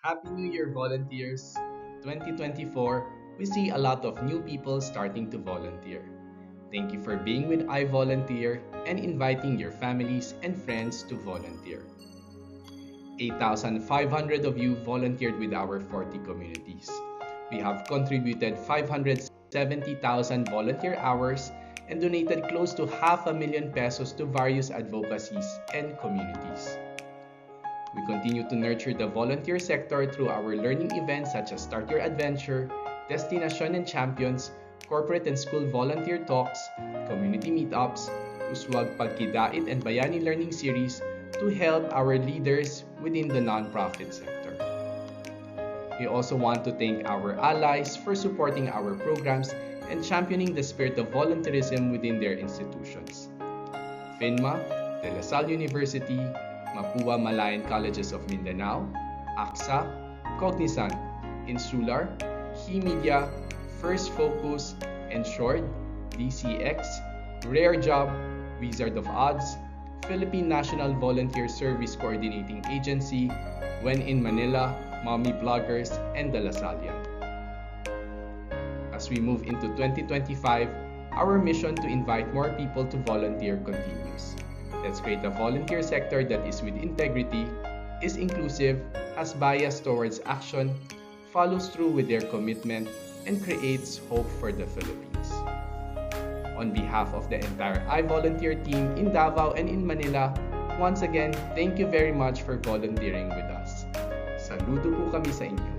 Happy New Year, volunteers! 2024, we see a lot of new people starting to volunteer. Thank you for being with I Volunteer and inviting your families and friends to volunteer. 8,500 of you volunteered with our 40 communities. We have contributed 570,000 volunteer hours and donated close to $500,000 pesos to various advocacies and communities. We continue to nurture the volunteer sector through our learning events such as Start Your Adventure, Destination and Champions, corporate and school volunteer talks, community meetups, Uswag Pagkidait and Bayani Learning Series to help our leaders within the nonprofit sector. We also want to thank our allies for supporting our programs and championing the spirit of volunteerism within their institutions. FINMA, De La Salle University, Mapua Malayan Colleges of Mindanao, AXA, Cognizant, Insular, HeMedia, First Focus, Ensured, DCX, Rare Job, Wizard of Oz, Philippine National Volunteer Service Coordinating Agency, When in Manila, Mommy Bloggers, and De La Salle. As we move into 2025, our mission to invite more people to volunteer continues. Let's create a volunteer sector that is with integrity, is inclusive, has bias towards action, follows through with their commitment, and creates hope for the Philippines. On behalf of the entire I Volunteer team in Davao and in Manila, once again, thank you very much for volunteering with us. Saludo po kami sa inyo.